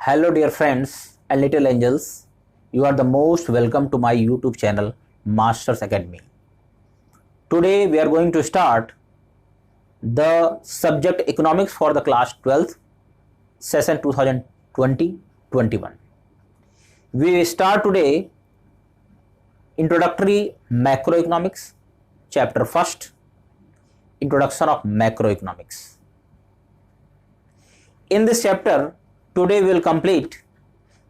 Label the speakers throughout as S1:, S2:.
S1: Hello, dear friends and little angels. You are the most welcome to my YouTube channel, Masters Academy. Today, we are going to start the subject economics for the class 12th, session 2020-21. We start today introductory macroeconomics, chapter 1st, introduction of macroeconomics. In this chapter, today we will complete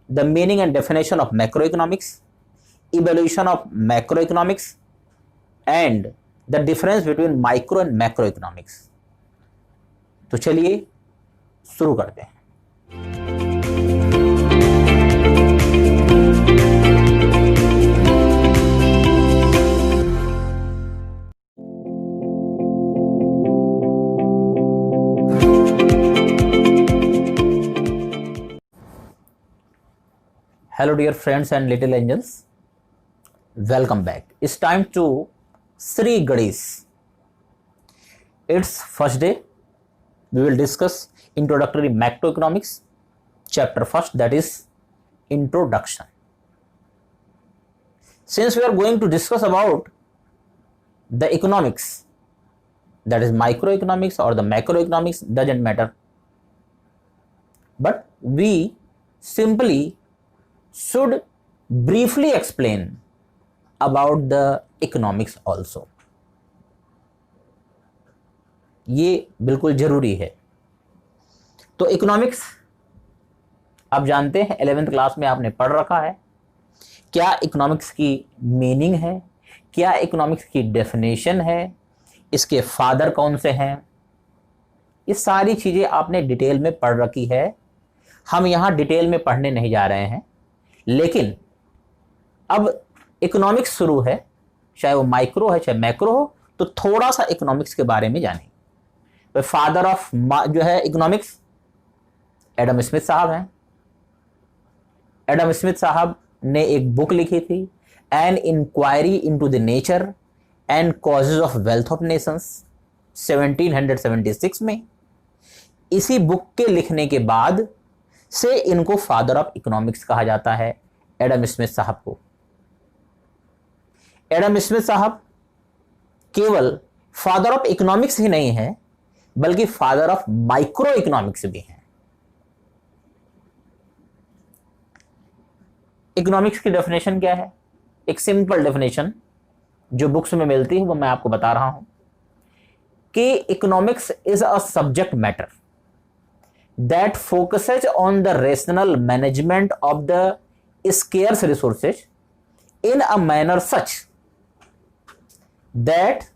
S1: the meaning and definition of macroeconomics, evaluation of macroeconomics, and the difference between micro and macroeconomics. तो चलिए शुरू करते हैं. Hello dear friends and little angels, welcome back. It's time to Sri Ganesh. It's first day. We will discuss introductory macroeconomics, chapter 1st, that is introduction. Since we are going to discuss about the economics, that is microeconomics or the macroeconomics, doesn't matter, but we simply should briefly explain about the economics also. ये बिल्कुल जरूरी है. तो economics आप जानते हैं, 11th class में आपने पढ़ रखा है. क्या इकोनॉमिक्स की मीनिंग है, क्या इकोनॉमिक्स की डेफिनेशन है, इसके फादर कौन से हैं, ये सारी चीजें आपने डिटेल में पढ़ रखी है. हम यहां डिटेल में पढ़ने नहीं जा रहे हैं, लेकिन अब इकोनॉमिक्स शुरू है, चाहे वो माइक्रो है चाहे मैक्रो हो, तो थोड़ा सा इकोनॉमिक्स के बारे में जानें. तो फादर ऑफ जो है इकोनॉमिक्स एडम स्मिथ साहब हैं. एडम स्मिथ साहब ने एक बुक लिखी थी, an inquiry into the nature and causes of wealth of nations, 1776 में. इसी बुक के लिखने के बाद से इनको फादर ऑफ इकोनॉमिक्स कहा जाता है, एडम स्मिथ साहब को. एडम स्मिथ साहब केवल फादर ऑफ इकोनॉमिक्स ही नहीं है, बल्कि फादर ऑफ माइक्रो इकोनॉमिक्स भी हैं. इकोनॉमिक्स की डेफिनेशन क्या है? एक सिंपल डेफिनेशन जो बुक्स में मिलती है वो मैं आपको बता रहा हूं कि economics is a subject matter that focuses on the rational management of the scarce resources in a manner such that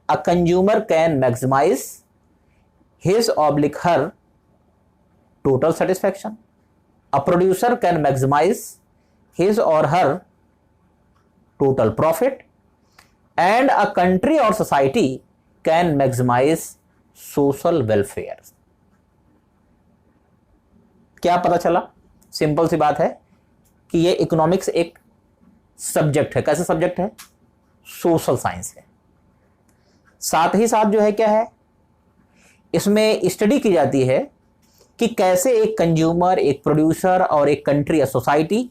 S1: a consumer can maximize his or her total satisfaction, a producer can maximize his or her total profit, and a country or society can maximize social welfare. क्या पता चला? Simple सी बात है कि ये economics एक subject है. कैसे सब्जेक्ट है? सोशल साइंस है. साथ ही साथ जो है क्या है, इसमें स्टडी की जाती है कि कैसे एक कंज्यूमर, एक प्रोड्यूसर और एक कंट्री या सोसाइटी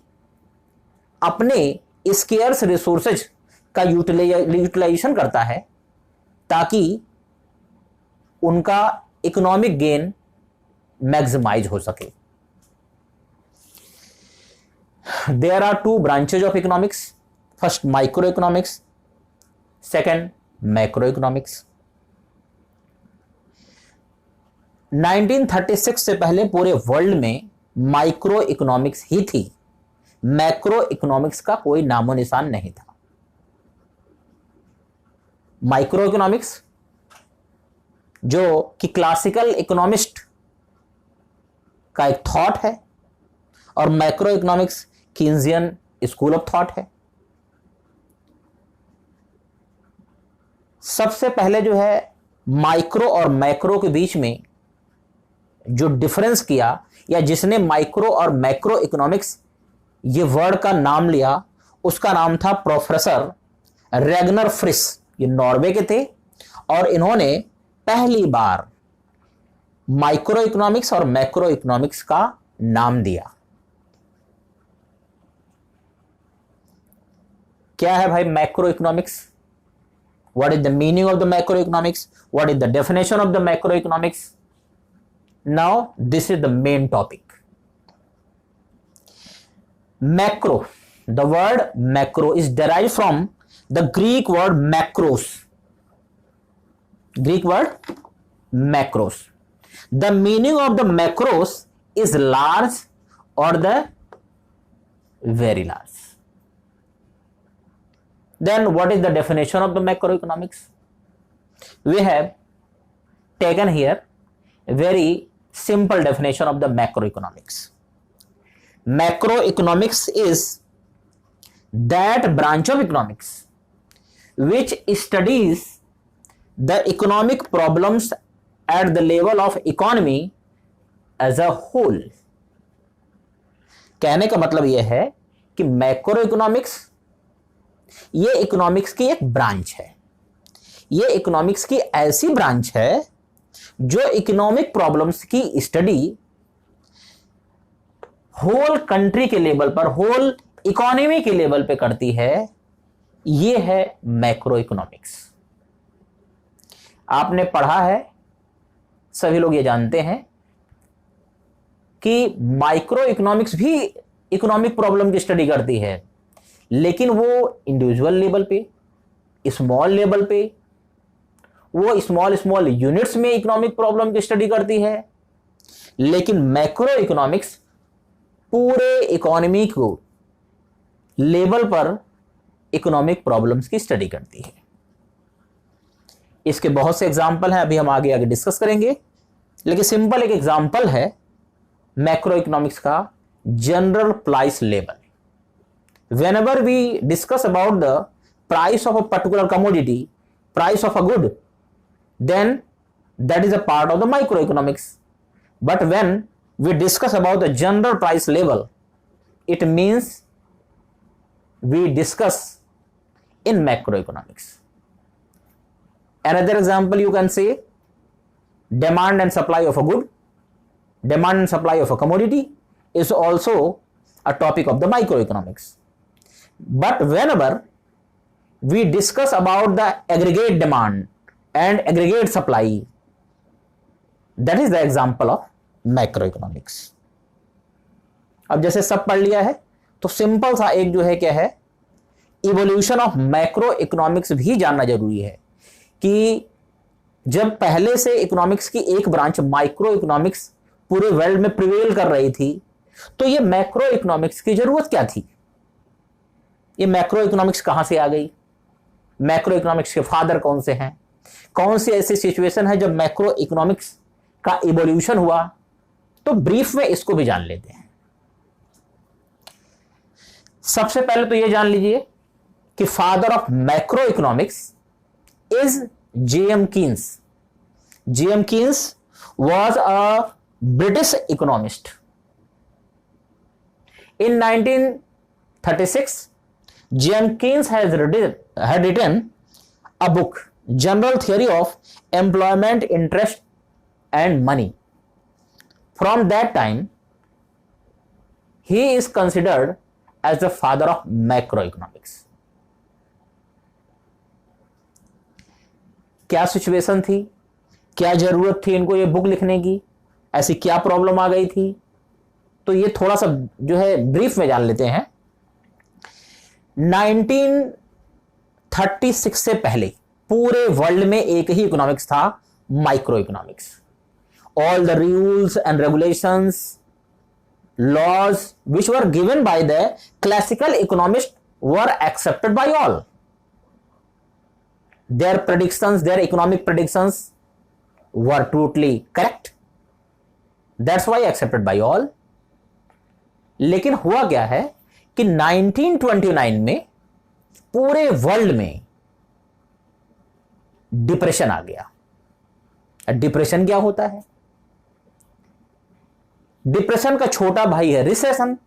S1: अपने स्केर्स रिसोर्सेज का यूटिलाइजेशन करता है ताकि उनका इकोनॉमिक गेन मैक्सिमाइज हो सके. There are two branches of economics. First, microeconomics. Second, macroeconomics. 1936 से पहले पूरे वर्ल्ड में माइक्रो इकोनॉमिक्स ही थी. मैक्रो इकोनॉमिक्स का कोई नामो निशान नहीं था. माइक्रो इकोनॉमिक्स जो कि क्लासिकल इकोनॉमिस्ट का एक थॉट है, और macro economics Keynesian school of thought है. सबसे पहले जो है माइक्रो और मैक्रो के बीच में जो डिफरेंस किया, या जिसने माइक्रो और मैक्रो इकोनॉमिक्स ये वर्ड का नाम लिया, उसका नाम था प्रोफेसर रेगनर फ्रिस. ये नॉर्वे के थे और इन्होंने पहली बार माइक्रो इकोनॉमिक्स और मैक्रो इकोनॉमिक्स का नाम दिया. क्या है भाई macro economics? What is the meaning of the macro economics? What is the definition of the macro economics? Now this is the main topic. Macro. The word macro is derived from the Greek word macros. Greek word macros. The meaning of the macros is large or the very large. Then what is the definition of the macroeconomics? We have taken here a very simple definition of the macroeconomics. Macroeconomics is that branch of economics which studies the economic problems at the level of economy as a whole. कहने का मतलब यह है कि macro economics ये economics की एक branch है. ये इकोनॉमिक्स की ऐसी ब्रांच है जो इकोनॉमिक प्रॉब्लम्स की स्टडी होल कंट्री के लेवल पर, होल इकोनॉमी के लेवल पे करती है. ये है मैक्रो इकोनॉमिक्स. आपने पढ़ा है, सभी लोग ये जानते हैं कि माइक्रो इकोनॉमिक्स भी इकोनॉमिक प्रॉब्लम की स्टडी करती है, लेकिन वो इंडिविजुअल लेवल पे, स्मॉल लेवल पे, वो स्मॉल स्मॉल यूनिट्स में इकोनॉमिक प्रॉब्लम की स्टडी करती है. लेकिन मैक्रो इकोनॉमिक्स पूरे इकोनॉमी को लेवल पर इकोनॉमिक प्रॉब्लम्स की स्टडी करती है. इसके बहुत से एग्जाम्पल हैं, अभी हम आगे आगे डिस्कस करेंगे. लेकिन सिंपल एक एग्जाम्पल है मैक्रो इकोनॉमिक्स का, general price level. whenever we discuss about the price of a particular commodity, price of a good, then that is a part of the microeconomics. But when we discuss about the general price level, it means we discuss in macroeconomics. Another example you can say demand and supply of a good, demand and supply of a commodity is also a topic of the microeconomics. But whenever we discuss about the aggregate demand and aggregate supply, that is the example of macro economics. अब जैसे सब पढ़ लिया है तो simple सा एक जो है क्या है, इवोल्यूशन ऑफ मैक्रो इकोनॉमिक्स भी जानना जरूरी है कि जब पहले से इकोनॉमिक्स की एक ब्रांच माइक्रो इकोनॉमिक्स पूरे वर्ल्ड में प्रिवेल कर रही थी, तो ये मैक्रो इकोनॉमिक्स की जरूरत क्या थी? ये मैक्रो इकोनॉमिक्स कहां से आ गई? मैक्रो इकोनॉमिक्स के फादर कौन से हैं? कौन सी ऐसी सिचुएशन है जब मैक्रो इकोनॉमिक्स का इवोल्यूशन हुआ? तो ब्रीफ में इसको भी जान लेते हैं. सबसे पहले तो यह जान लीजिए कि father of macro economics is JM Keynes. JM Keynes was a British economist. In 1936, James Keynes had written a book, General Theory of Employment, Interest and Money. From that time, he is considered as the father of macroeconomics. क्या situation थी, क्या जरूरत थी इनको ये book लिखने की, ऐसी क्या प्रॉब्लम आ गई थी, तो ये थोड़ा सा जो है ब्रीफ में जान लेते हैं. 1936 से पहले पूरे वर्ल्ड में एक ही इकोनॉमिक्स था, microeconomics. All the rules and regulations, laws which were given by the classical economist were accepted by all. Their predictions, their economic predictions were totally correct. That's why accepted by all. लेकिन हुआ क्या है कि 1929 में पूरे world में depression आ गया. Depression क्या होता है? डिप्रेशन का छोटा भाई है रिसेशन,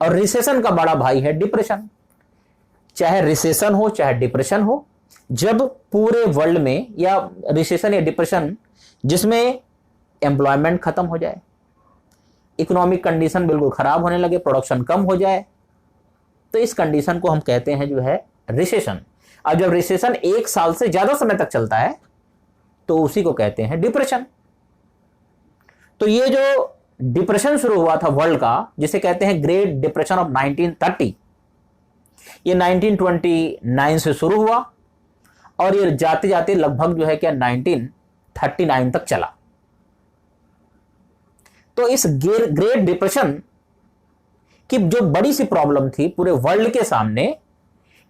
S1: और रिसेशन का बड़ा भाई है डिप्रेशन. चाहे रिसेशन हो चाहे डिप्रेशन हो, जब पूरे वर्ल्ड में या रिसेशन या डिप्रेशन जिसमें एम्प्लॉयमेंट खत्म हो जाए, इकोनॉमिक कंडीशन बिल्कुल खराब होने लगे, प्रोडक्शन कम हो जाए, तो इस कंडीशन को हम कहते हैं जो है रिसेशन। अब जब रिसेशन 1 साल से ज्यादा समय तक चलता है तो उसी को कहते हैं डिप्रेशन। तो ये जो डिप्रेशन शुरू हुआ था वर्ल्ड का, जिसे कहते हैं ग्रेट डिप्रेशन ऑफ 1930, ये 1929 से शुरू हुआ और ये जाते जाते लगभग जो है क्या 1939 तक चला। तो इस ग्रेट डिप्रेशन की जो बड़ी सी प्रॉब्लम थी पूरे वर्ल्ड के सामने,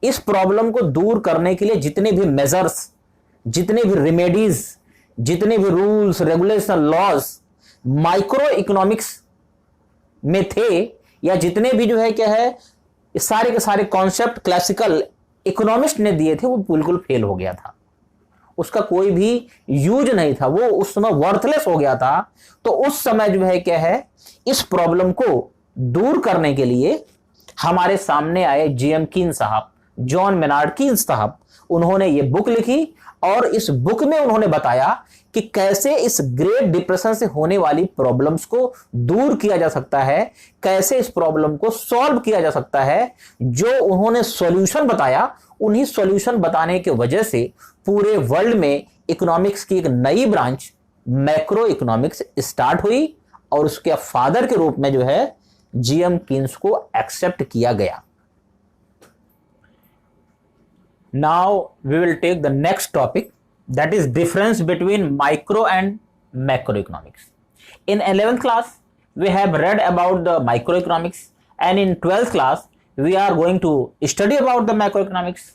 S1: इस प्रॉब्लम को दूर करने के लिए जितने भी मेजर्स, जितने भी रेमेडीज, जितने भी rules regulation laws microeconomics में थे, या जितने भी जो है क्या है सारे के सारे कॉन्सेप्ट क्लासिकल इकोनॉमिस्ट ने दिए थे, वो बिल्कुल फेल हो गया था। उसका कोई भी यूज नहीं था, वो उस समय वर्थलेस हो गया था। तो उस समय जो है क्या है इस प्रॉब्लम को दूर करने के लिए हमारे सामने आए जीएम कीन साहब, जॉन मेनार्ड कीन्स साहब। उन्होंने ये बुक लिखी और इस बुक में उन्होंने बताया कि कैसे इस ग्रेट डिप्रेशन से होने वाली प्रॉब्लम्स को दूर किया जा सकता है, कैसे इस प्रॉब्लम को सॉल्व किया जा सकता है। जो उन्होंने सॉल्यूशन बताया, उन्हीं सॉल्यूशन बताने की वजह से पूरे वर्ल्ड में इकोनॉमिक्स की एक नई ब्रांच मैक्रो इकोनॉमिक्स स्टार्ट हुई और उसके फादर के रूप में जो है जीएम कीन्स को एक्सेप्ट किया गया। Now we will take the next topic, that is difference between micro and macroeconomics. In 11th class we have read about the microeconomics, and in 12th class we are going to study about the macroeconomics.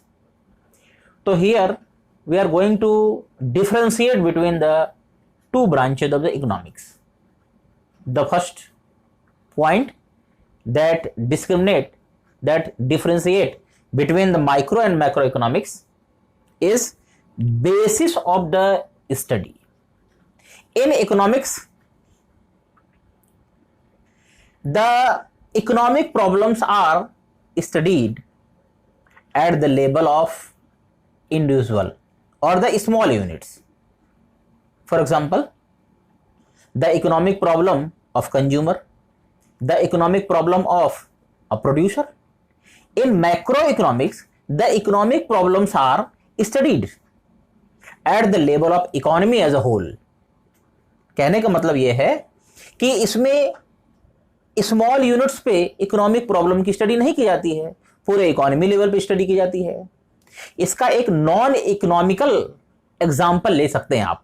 S1: So here we are going to differentiate between the two branches of the economics. The first point that differentiate between the micro and macroeconomics is basis of the study. In economics, the economic problems are studied at the level of individual or the small units. For example, the economic problem of consumer, the economic problem of a producer. In macroeconomics, the economic problems are studied at the level of economy as a whole. कहने का मतलब यह है कि इसमें small units पे economic problem की study नहीं की जाती है, पूरे इकोनॉमी लेवल पे स्टडी की जाती है। इसका एक नॉन इकोनॉमिकल एग्जांपल ले सकते हैं आप।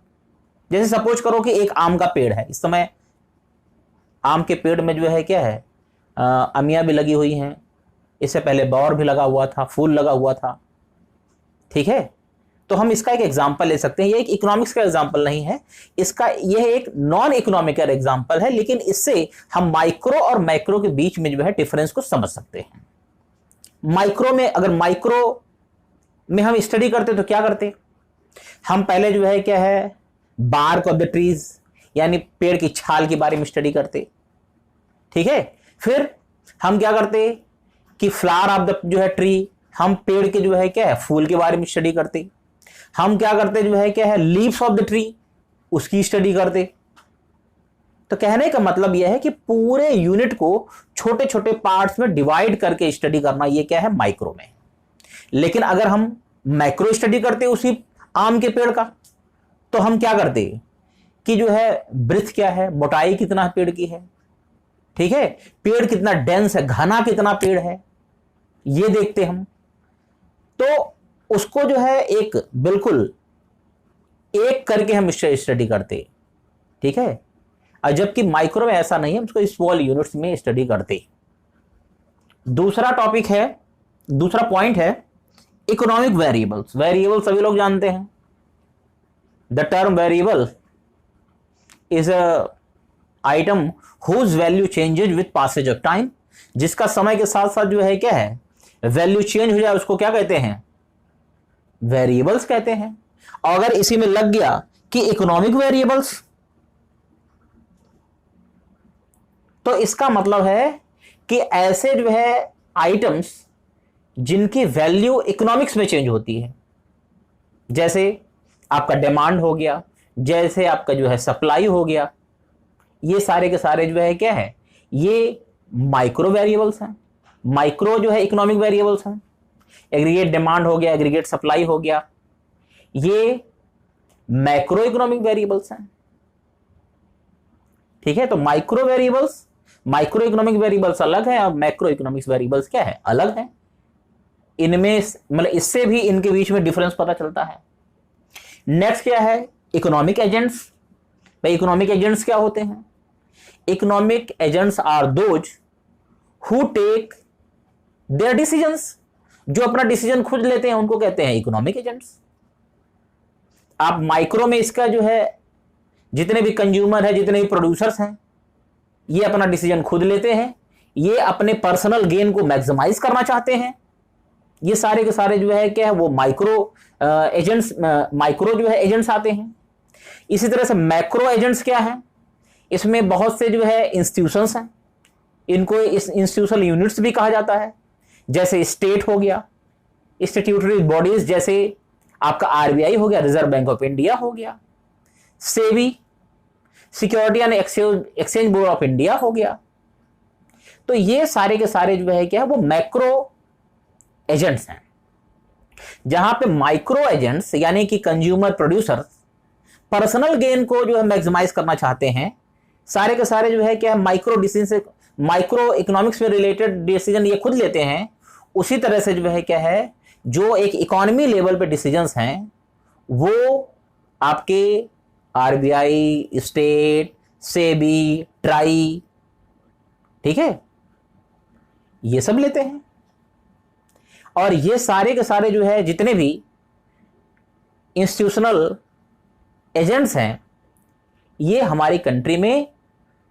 S1: जैसे सपोज करो कि एक आम का पेड़ है, इस समय आम के पेड़ में जो है क्या है अमियां भी लगी हुई हैं, इससे पहले बौर भी लगा हुआ था, फूल लगा हुआ था, ठीक है। तो हम इसका एक एग्जांपल ले सकते हैं। ये एक इकोनॉमिक्स का एग्जांपल नहीं है, इसका यह एक नॉन इकोनॉमिकल एग्जांपल है, लेकिन इससे हम माइक्रो और मैक्रो के बीच में जो है डिफरेंस को समझ सकते हैं। माइक्रो में, अगर माइक्रो में हम स्टडी करते तो क्या करते, हम पहले जो है क्या है बार्क ऑफ द ट्रीज यानी पेड़ की छाल के बारे में स्टडी करते, ठीक है। फिर हम क्या करते कि फ्लावर ऑफ द जो है ट्री, हम पेड़ के जो है क्या है फूल के बारे में स्टडी करते। हम क्या करते जो है क्या है लीव्स ऑफ द ट्री, उसकी स्टडी करते। तो कहने का मतलब यह है कि पूरे यूनिट को छोटे छोटे पार्ट्स में डिवाइड करके स्टडी करना, ये क्या है माइक्रो में। लेकिन अगर हम मैक्रो स्टडी करते उसी आम के पेड़ का, तो हम क्या करते कि जो है ब्रेथ क्या है, मोटाई कितना पेड़ की है, ठीक है, पेड़ कितना डेंस है, घना कितना पेड़ है, ये देखते हम। तो उसको जो है एक बिल्कुल एक करके हम स्टडी करते, ठीक है। और जबकि माइक्रो में ऐसा नहीं है, हम उसको स्मॉल यूनिट्स में स्टडी करते। दूसरा टॉपिक है, दूसरा पॉइंट है इकोनॉमिक वेरिएबल्स। वेरिएबल सभी लोग जानते हैं। The term variable is a item whose value changes with passage of time, जिसका समय के साथ साथ जो है क्या है वैल्यू चेंज हो जाए, उसको क्या कहते हैं वेरिएबल्स कहते हैं। और अगर इसी में लग गया कि इकोनॉमिक वेरिएबल्स, तो इसका मतलब है कि ऐसे जो है आइटम्स जिनकी वैल्यू इकोनॉमिक्स में चेंज होती है, जैसे आपका डिमांड हो गया, जैसे आपका जो है सप्लाई हो गया, ये सारे के सारे जो है क्या है ये माइक्रो वेरिएबल्स हैं। माइक्रो जो है इकोनॉमिक वेरिएबल्स हैं। एग्रीगेट डिमांड हो गया, एग्रीगेट सप्लाई हो गया, ये मैक्रो इकोनॉमिक वेरिएबल्स हैं। ठीक है, तो micro variables, micro economic variables अलग है और मैक्रो इकोनॉमिक्स वेरिएबल्स क्या है, अलग है। इनमें मतलब इससे भी इनके बीच में डिफरेंस पता चलता है। नेक्स्ट क्या है, इकोनॉमिक एजेंट्स। भाई इकोनॉमिक एजेंट्स क्या होते हैं? Economic agents are those who take their decisions, जो अपना डिसीजन खुद लेते हैं उनको कहते हैं इकोनॉमिक एजेंट्स। आप माइक्रो में इसका जो है जितने भी कंज्यूमर है, जितने भी प्रोड्यूसर्स हैं, ये अपना डिसीजन खुद लेते हैं, ये अपने पर्सनल गेन को मैक्सिमाइज करना चाहते हैं। ये सारे के सारे जो है क्या है, वो माइक्रो एजेंट्स, माइक्रो जो है एजेंट्स आते हैं। इसी तरह से मैक्रो एजेंट्स क्या है, इसमें बहुत से जो है इंस्टीट्यूशंस हैं, इनको इस इंस्टीट्यूशनल यूनिट्स भी कहा जाता है, जैसे स्टेट हो गया, स्टैट्यूटरी बॉडीज जैसे आपका आरबीआई हो गया, रिजर्व बैंक ऑफ इंडिया हो गया, SEBI security and exchange board of India हो गया। तो ये सारे के सारे जो है क्या है, वो मैक्रो एजेंट्स हैं। जहां पे माइक्रो एजेंट्स यानी कि कंज्यूमर प्रोड्यूसर पर्सनल गेन को जो है मैक्सिमाइज करना चाहते हैं, सारे के सारे जो है क्या है माइक्रो डिसीजन, माइक्रो इकोनॉमिक्स में रिलेटेड डिसीजन ये खुद लेते हैं। उसी तरह से जो है क्या है, जो एक इकोनॉमी लेवल पे डिसीजंस हैं वो आपके आरबीआई, स्टेट, सेबी, ट्राई, ठीक है, ये सब लेते हैं। और ये सारे के सारे जो है जितने भी इंस्टीट्यूशनल एजेंट्स हैं, ये हमारी कंट्री में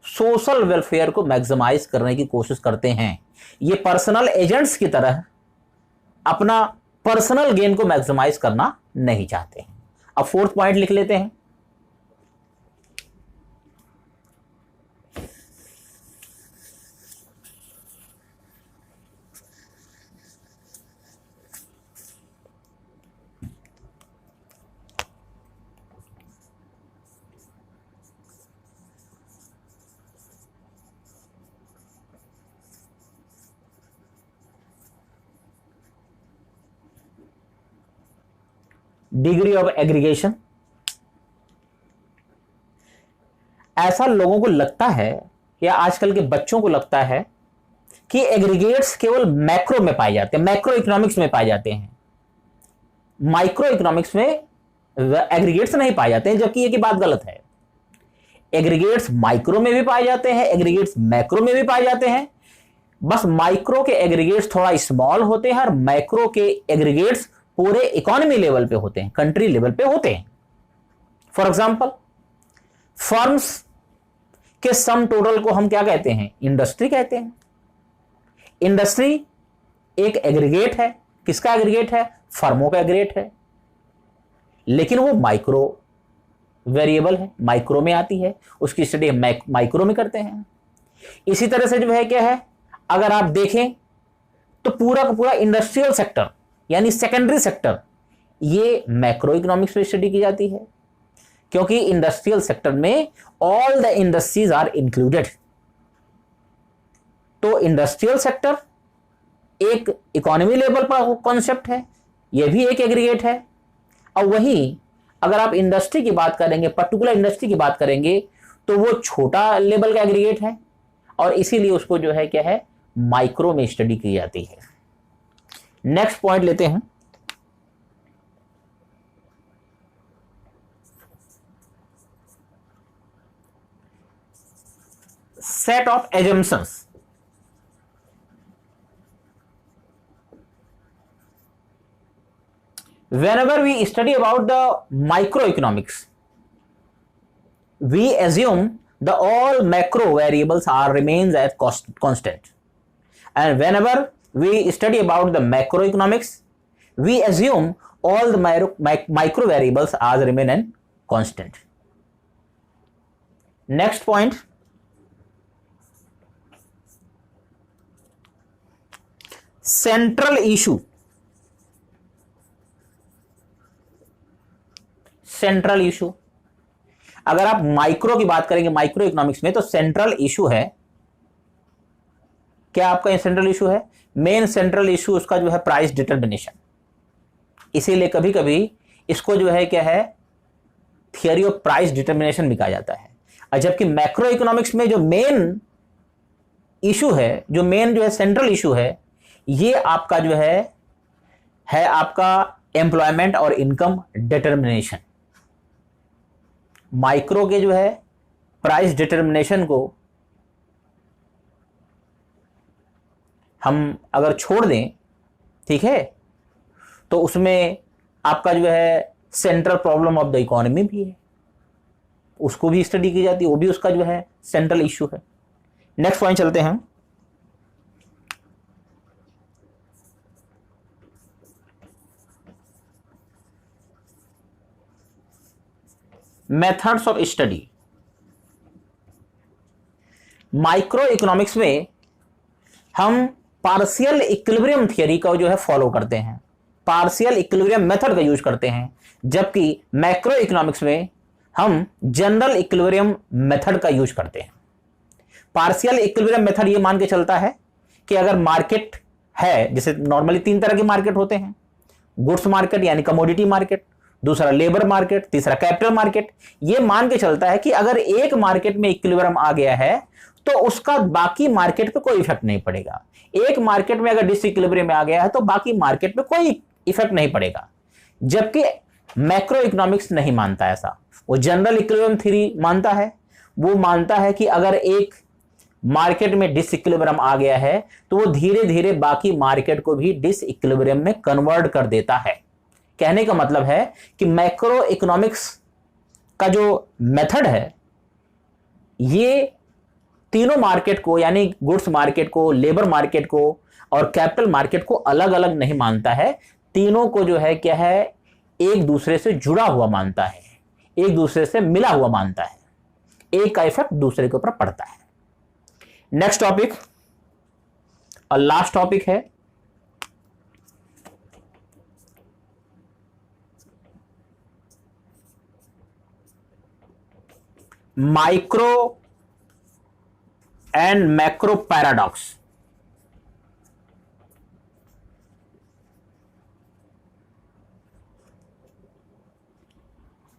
S1: सोशल वेलफेयर को मैक्सिमाइज करने की कोशिश करते हैं। ये पर्सनल एजेंट्स की तरह अपना पर्सनल गेन को मैक्सिमाइज करना नहीं चाहते हैं। अब फोर्थ पॉइंट लिख लेते हैं, डिग्री ऑफ एग्रीगेशन। ऐसा लोगों को लगता है या आजकल के बच्चों को लगता है कि एग्रीगेट्स केवल मैक्रो में पाए जाते हैं, मैक्रो इकोनॉमिक्स में पाए जाते हैं, माइक्रो इकोनॉमिक्स में एग्रीगेट्स नहीं पाए जाते हैं, जबकि ये की बात गलत है। एग्रीगेट्स माइक्रो में भी पाए जाते हैं, एग्रीगेट्स मैक्रो में भी पाए जाते हैं। बस माइक्रो के एग्रीगेट्स थोड़ा स्मॉल होते हैं और मैक्रो के एग्रीगेट्स पूरे इकोनॉमी लेवल पे होते हैं, कंट्री लेवल पे होते हैं। फॉर एग्जांपल, फर्म्स के सम टोटल को हम क्या कहते हैं, इंडस्ट्री कहते हैं। इंडस्ट्री एक एग्रीगेट है, किसका एग्रीगेट है, फर्मों का एग्रीगेट है, लेकिन वो माइक्रो वेरिएबल है, माइक्रो में आती है, उसकी स्टडी हम माइक्रो में करते हैं। इसी तरह से जो है क्या है, अगर आप देखें तो पूरा का पूरा इंडस्ट्रियल सेक्टर यानी सेकेंडरी सेक्टर, ये मैक्रो इकोनॉमिक्स में स्टडी की जाती है, क्योंकि इंडस्ट्रियल सेक्टर में all the industries are included. तो इंडस्ट्रियल सेक्टर एक इकोनॉमी लेवल पर कॉन्सेप्ट है, यह भी एक एग्रीगेट है। और वहीं अगर आप इंडस्ट्री की बात करेंगे, पर्टिकुलर इंडस्ट्री की बात करेंगे, तो वो छोटा लेवल का एग्रीगेट है और इसीलिए उसको जो है क्या है, माइक्रो में स्टडी की जाती है। नेक्स्ट पॉइंट लेते हैं, set of assumptions. Whenever we study about the microeconomics, we assume the all macro variables are remains as constant, and whenever we study about the macroeconomics, we assume all the micro variables as remain and constant. Next point, central issue। Central issue, अगर आप micro की बात करेंगे, micro economics में, तो central issue है क्या आपका सेंट्रल इशू है? मेन सेंट्रल इशू उसका जो है प्राइस डिटर्मिनेशन। इसीलिए कभी कभी इसको जो है क्या है, थियरी ऑफ प्राइस डिटर्मिनेशन भी कहा जाता है। और जबकि मैक्रो इकोनॉमिक्स में जो मेन इशू है, जो मेन जो है सेंट्रल इशू है, ये आपका जो है आपका एम्प्लॉयमेंट और इनकम डिटर्मिनेशन। माइक्रो के जो है प्राइस डिटर्मिनेशन को हम अगर छोड़ दें, ठीक है, तो उसमें आपका जो है central problem of the economy भी है, उसको भी स्टडी की जाती है, वो भी उसका जो है सेंट्रल इश्यू है। नेक्स्ट पॉइंट चलते हैं। Methods of study. Micro economics में हम पार्शियल इक्विलिब्रियम थियरी का जो है फॉलो करते हैं, पार्शियल इक्विलिब्रियम मेथड का यूज करते हैं, जबकि मैक्रो इकोनॉमिक्स में हम जनरल इक्विलिब्रियम मेथड का यूज करते हैं। पार्शियल इक्विलिब्रियम मेथड ये मान के चलता है कि अगर मार्केट है, जैसे नॉर्मली 3 तरह के मार्केट होते हैं, गुड्स मार्केट यानी कमोडिटी मार्केट, दूसरा लेबर मार्केट, तीसरा कैपिटल मार्केट। ये मान के चलता है कि अगर एक मार्केट में इक्विलिब्रियम आ गया है तो उसका बाकी मार्केट पे कोई इफेक्ट नहीं पड़ेगा। एक मार्केट में अगर डिसइक्विलिब्रियम में आ गया है तो बाकी मार्केट पे कोई इफेक्ट नहीं पड़ेगा। जबकि मैक्रो इकोनॉमिक्स नहीं मानता ऐसा, वो जनरल इक्विलिब्रियम थ्योरी मानता है। वो मानता है कि अगर एक मार्केट में डिसइक्विलिब्रियम आ गया है तो वो धीरे धीरे बाकी मार्केट को भी डिसइक्विलिब्रियम में कन्वर्ट कर देता है। कहने का मतलब है कि मैक्रो इकोनॉमिक्स का जो मेथड है, ये तीनों मार्केट को यानी गुड्स मार्केट को, लेबर मार्केट को और कैपिटल मार्केट को अलग अलग नहीं मानता है। तीनों को जो है क्या है, एक दूसरे से जुड़ा हुआ मानता है, एक दूसरे से मिला हुआ मानता है, एक का इफेक्ट दूसरे के ऊपर पड़ता है। नेक्स्ट टॉपिक और लास्ट टॉपिक है micro and macro paradox.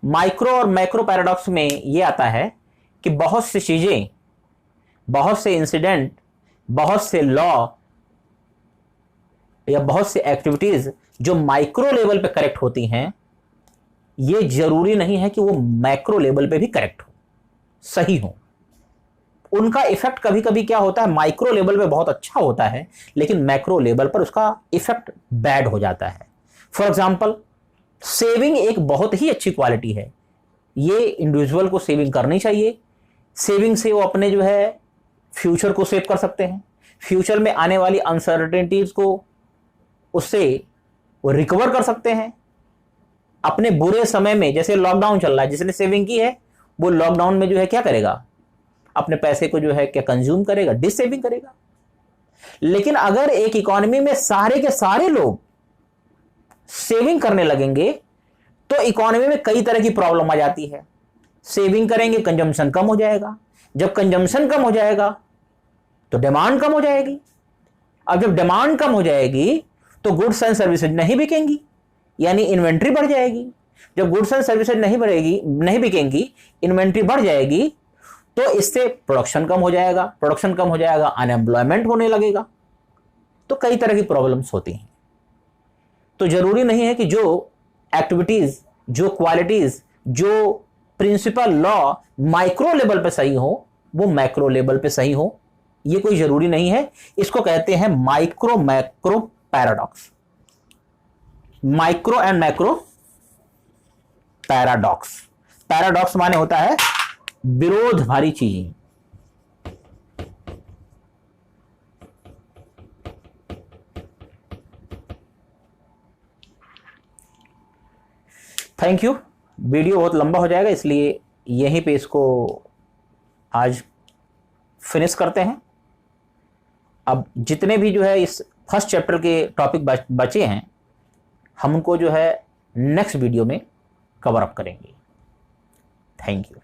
S1: Micro और मैक्रो पैराडॉक्स में यह आता है कि बहुत सी चीजें, बहुत से इंसिडेंट, बहुत से लॉ या बहुत से एक्टिविटीज जो माइक्रो लेवल पे करेक्ट होती हैं, ये जरूरी नहीं है कि वो मैक्रो लेवल पे भी करेक्ट हो, सही हो। उनका इफेक्ट कभी कभी क्या होता है, माइक्रो लेवल पे बहुत अच्छा होता है लेकिन मैक्रो लेवल पर उसका इफेक्ट बैड हो जाता है। फॉर एग्जांपल, सेविंग एक बहुत ही अच्छी क्वालिटी है, ये इंडिविजुअल को सेविंग करनी चाहिए। सेविंग से वो अपने जो है फ्यूचर को सेव कर सकते हैं, फ्यूचर में आने वाली अनसर्टेनिटीज को उससे वो रिकवर कर सकते हैं। अपने बुरे समय में, जैसे लॉकडाउन चल रहा है, जिसने सेविंग की है वो लॉकडाउन में जो है क्या करेगा, अपने पैसे को जो है क्या कंज्यूम करेगा, डिस सेविंग करेगा। लेकिन अगर एक इकोनॉमी में सारे के सारे लोग सेविंग करने लगेंगे तो इकोनॉमी में कई तरह की प्रॉब्लम आ जाती है। सेविंग करेंगे, कंजम्पशन कम हो जाएगा, जब कंजम्पशन कम हो जाएगा तो डिमांड कम हो जाएगी, अब जब डिमांड कम हो जाएगी तो गुड्स एंड सर्विसेज नहीं बिकेंगी, यानी इन्वेंट्री बढ़ जाएगी। जब गुड्स एंड सर्विसेज नहीं बिकेंगी, इन्वेंट्री बढ़ जाएगी, तो इससे प्रोडक्शन कम हो जाएगा, प्रोडक्शन कम हो जाएगा, अनएम्प्लॉयमेंट होने लगेगा। तो कई तरह की प्रॉब्लम्स होती हैं। तो जरूरी नहीं है कि जो एक्टिविटीज, जो क्वालिटीज, जो प्रिंसिपल लॉ माइक्रो लेवल पे सही हो वो मैक्रो लेवल पे सही हो, ये कोई जरूरी नहीं है। इसको कहते हैं micro macro paradox, micro and macro paradox. Paradox माने होता है विरोध भारी चीजें। Thank you. वीडियो बहुत लंबा हो जाएगा इसलिए यहीं पे इसको आज फिनिश करते हैं। अब जितने भी जो है इस फर्स्ट चैप्टर के टॉपिक बचे हैं हम उनको जो है नेक्स्ट वीडियो में कवर अप करेंगे। Thank you.